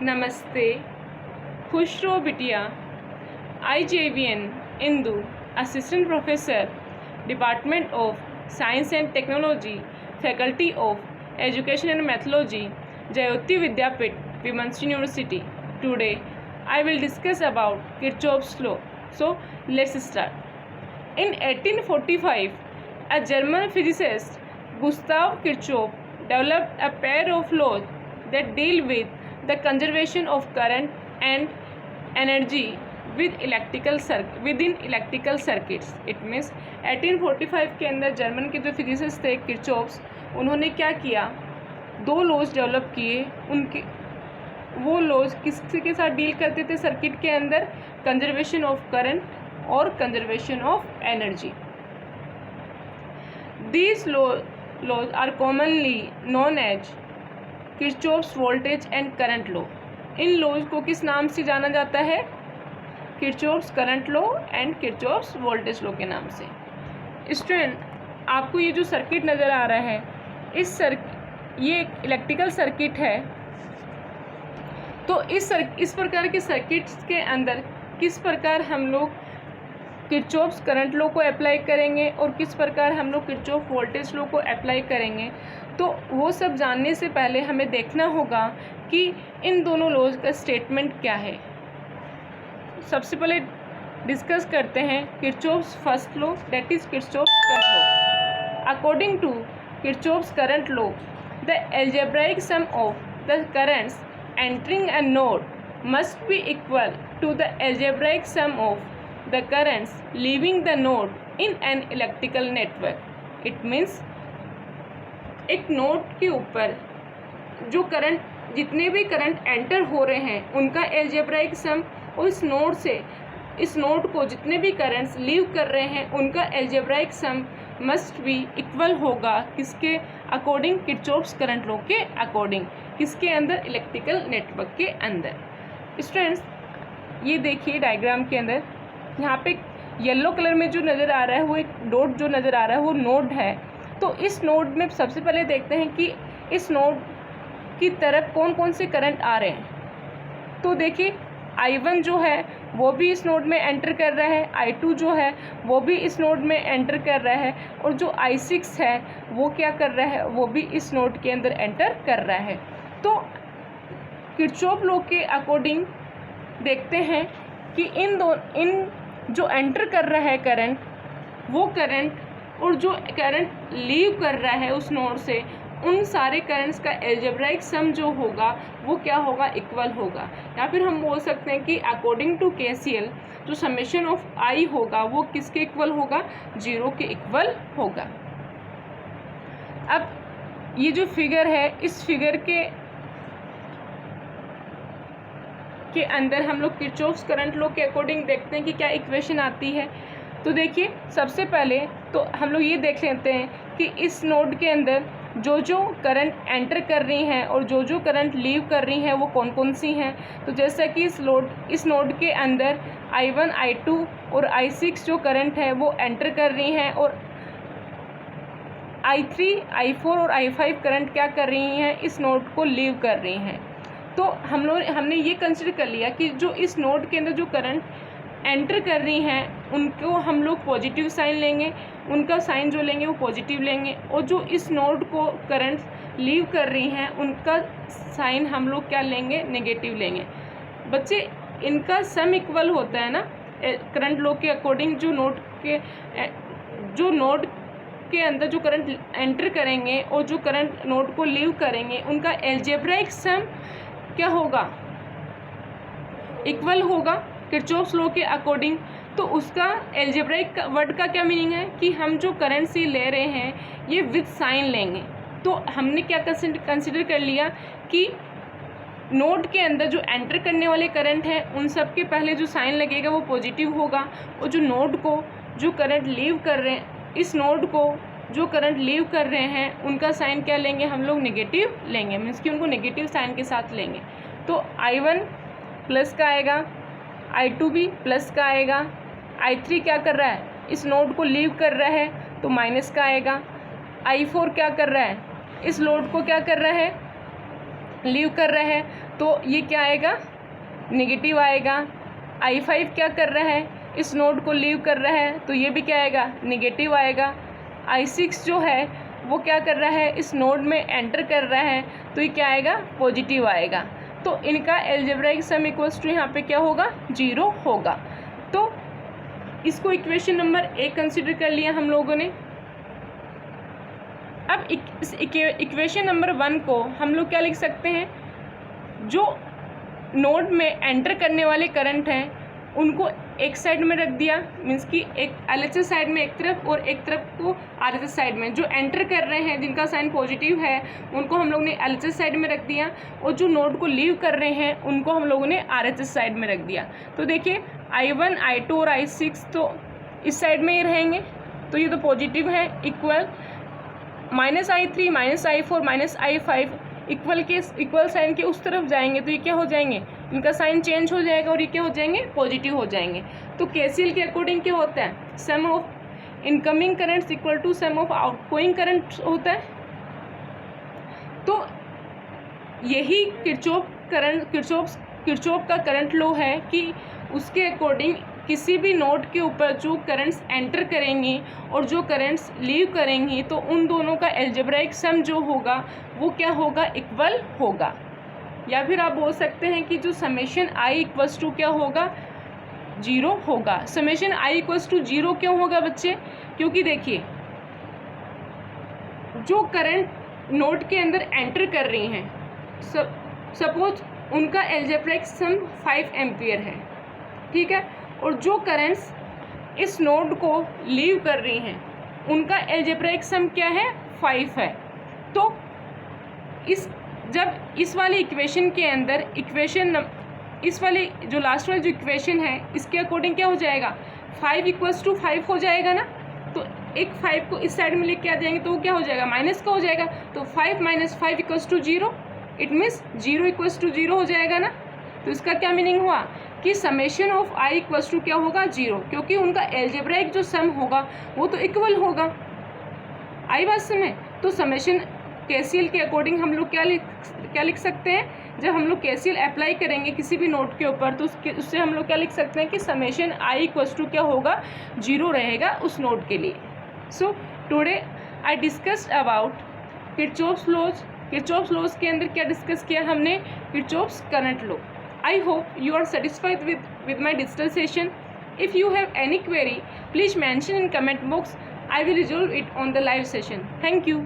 नमस्ते, खुश रहो बिटिया। IJVN Indu, assistant professor, department of science and technology, faculty of education and mythology, Jyoti Vidyapeeth, women's university. Today I will discuss about Kirchhoff's law. So let's start. In 1845, a German physicist, Gustav Kirchhoff, developed a pair of laws that deal with the conservation of current and energy within electrical circuits. It means 1845 के अंदर German के जो physicist थे Kirchhoff's, उन्होंने क्या किया, दो laws develop किए। उनके वो लॉज किसके साथ डील करते थे सर्किट के अंदर? कंजर्वेशन ऑफ करंट और conservation of energy. These laws are commonly known as Kirchhoff's voltage and current law. इन लॉज को किस नाम से जाना जाता है? Kirchhoff's current law and Kirchhoff's voltage law के नाम से। स्टूडेंट, आपको ये जो सर्किट नज़र आ रहा है, ये एक इलेक्ट्रिकल सर्किट है। तो इस प्रकार के सर्किट्स के अंदर किस प्रकार हम लोग किर्चॉफ्स करंट लॉ को अप्लाई करेंगे और किस प्रकार हम लोग किर्चॉफ वोल्टेज लॉ को अप्लाई करेंगे, तो वो सब जानने से पहले हमें देखना होगा कि इन दोनों लॉज का स्टेटमेंट क्या है। सबसे पहले डिस्कस करते हैं Kirchhoff's first law, that is Kirchhoff's current law. According to Kirchhoff's current law, the algebraic sum of the currents entering a node must be equal to the algebraic sum of the currents leaving the node in an electrical network. It means एक node के ऊपर जो current, जितने भी current enter हो रहे हैं उनका एल्जेब्राइक सम, और इस नोड को जितने भी करंट्स लीव कर रहे हैं उनका algebraic sum must be equal होगा किसके अकॉर्डिंग? किर्चॉफ्स करंट लॉ के अकॉर्डिंग। किसके अंदर? इलेक्ट्रिकल नेटवर्क के अंदर। स्टूडेंट्स, ये देखिए डायग्राम के अंदर यहाँ पे येलो कलर में जो नज़र आ रहा है वो एक डॉट जो नज़र आ रहा है वो नोड है। तो इस नोड में सबसे पहले देखते हैं कि इस नोड की तरफ कौन कौन से करंट आ रहे हैं। तो देखिए I1 जो है वो भी इस नोड में एंटर कर रहा है, I2 जो है वो भी इस नोड में एंटर कर रहा है, और जो I6 है वो क्या कर रहा है? वो भी इस नोड के अंदर एंटर कर रहा है। तो किर्चॉफ लॉ के अकॉर्डिंग देखते हैं कि इन जो एंटर कर रहा है करंट, वो करंट और जो करंट लीव कर रहा है उस नोड से, उन सारे करंट्स का एल्जेब्राइक सम जो होगा वो क्या होगा? इक्वल होगा। या फिर हम बोल सकते हैं कि अकॉर्डिंग टू KCL जो समेशन ऑफ I होगा वो किसके इक्वल होगा? 0 के इक्वल होगा। अब ये जो फिगर है, इस फिगर के अंदर हम लोग किर्चॉफ्स करंट लॉ के अकॉर्डिंग देखते हैं कि क्या इक्वेशन आती है। तो देखिए, सबसे पहले तो हम लोग ये देख लेते हैं कि इस नोड के अंदर जो करंट एंटर कर रही हैं और जो करंट लीव कर रही हैं वो कौन कौन सी हैं। तो जैसा कि इस नोड के अंदर I1, I2 और I6 जो करंट है वो एंटर कर रही हैं, और I3, I4 और I5 करंट क्या कर रही हैं? इस नोड को लीव कर रही हैं। तो हमने ये कंसिडर कर लिया कि जो इस नोड के अंदर जो करंट एंटर कर रही हैं उनको हम लोग पॉजिटिव साइन लेंगे, उनका साइन जो लेंगे वो पॉजिटिव लेंगे, और जो इस नोड को करंट लीव कर रही हैं उनका साइन हम लोग क्या लेंगे? नेगेटिव लेंगे। बच्चे, इनका सम इक्वल होता है ना करंट लॉ के अकॉर्डिंग। जो नोड के अंदर जो करंट एंटर करेंगे और जो करंट नोड को लीव करेंगे उनका एल्जेब्राइक सम क्या होगा? इक्वल होगा किर्चॉफ्स लॉ के अकॉर्डिंग। तो उसका एल्जेब्राइक वर्ड का क्या मीनिंग है कि हम जो करंट से ले रहे हैं ये विद साइन लेंगे। तो हमने क्या कंसिडर कर लिया कि नोड के अंदर जो एंटर करने वाले करंट हैं उन सब के पहले जो साइन लगेगा वो पॉजिटिव होगा, और जो नोड को जो करंट लीव कर रहे हैं, इस नोड को जो करंट लीव कर रहे हैं उनका साइन क्या लेंगे? हम लोग नेगेटिव लेंगे, मीन्स कि उनको नेगेटिव साइन के साथ लेंगे। तो I1 प्लस का आएगा, I2 भी प्लस का आएगा, I3 क्या कर रहा है? इस नोड को लीव कर रहा है तो माइनस का आएगा। I4 क्या कर रहा है? इस लोड को क्या कर रहा है? लीव कर रहा है तो ये क्या आएगा, नेगेटिव आएगा। I5 क्या कर रहा है, इस नोड को लीव कर रहा है, तो ये भी क्या आएगा, नेगेटिव आएगा। I6 जो है वो क्या कर रहा है, इस नोड में एंटर कर रहा है, तो ये क्या आएगा, पॉजिटिव आएगा। तो इनका एल्जेब्राइक सम इक्वल्स टू यहाँ पे क्या होगा, 0 होगा। तो इसको इक्वेशन नंबर 1 कंसिडर कर लिया हम लोगों ने। अब इस इक्वेशन नंबर 1 को हम लोग क्या लिख सकते हैं, जो नोड में एंटर करने वाले करंट हैं उनको एक साइड में रख दिया, मीन्स कि एक LHS साइड में एक तरफ और एक तरफ को RHS साइड में। जो एंटर कर रहे हैं जिनका साइन पॉजिटिव है उनको हम लोग ने LHS साइड में रख दिया, और जो नोड को लीव कर रहे हैं उनको हम लोगों ने RHS साइड में रख दिया। तो देखिए I1, I2 और I6 तो इस साइड में ही रहेंगे, तो ये तो पॉजिटिव है, equal -I3 -I4 -I5 equal sign के उस तरफ जाएंगे, तो ये क्या हो जाएंगे, इनका साइन चेंज हो जाएगा और ये क्या हो जाएंगे, पॉजिटिव हो जाएंगे। तो KCL के अकॉर्डिंग क्या होता है, sum of incoming currents equal to sum of outgoing current होता है। तो यही किरचॉफ का करंट लॉ है कि उसके अकॉर्डिंग किसी भी नोड के ऊपर जो करंट्स एंटर करेंगी और जो करंट्स लीव करेंगी, तो उन दोनों का एल्जेब्राइक सम जो होगा वो क्या होगा, इक्वल होगा। या फिर आप बोल सकते हैं कि जो समेशन I इक्वल्स टू क्या होगा, 0 होगा। समेशन I इक्वल्स टू 0 क्यों होगा बच्चे, क्योंकि देखिए जो करंट नोड के अंदर एंटर कर रही हैं, सपोज उनका एल्जेब्राइक सम 5 एम्पियर है, ठीक है, और जो करंट्स इस नोड को लीव कर रही हैं उनका एल्जेब्राइक सम क्या है, 5 है। तो जब इस वाली इक्वेशन के अंदर इस वाली जो लास्ट वाली जो इक्वेशन है इसके अकॉर्डिंग क्या हो जाएगा, 5 इक्वल्स टू 5 हो जाएगा ना। तो एक 5 को इस साइड में लेके आ जाएंगे तो वो क्या हो जाएगा, माइनस का हो जाएगा। तो 5 - 5 equals to 0, it means 0 equals to 0 हो जाएगा ना। तो इसका क्या मीनिंग हुआ कि summation of I equals to क्या होगा, 0, क्योंकि उनका एल्जेब्राइक जो सम होगा वो तो इक्वल होगा। आई बात समझ। तो समेशन KCL के अकॉर्डिंग हम लोग क्या लिख सकते हैं, जब हम लोग KCL अप्लाई करेंगे किसी भी नोट के ऊपर तो उससे हम लोग क्या लिख सकते हैं कि समेशन I इक्वल्स टू क्या होगा, 0 रहेगा उस नोट के लिए। So today I discussed about Kirchhoff's laws के अंदर क्या डिस्कस किया हमने, Kirchhoff's current law. I hope you are satisfied with my digital session. If you have any query, please mention in comment box. I will resolve it on the live session. Thank you.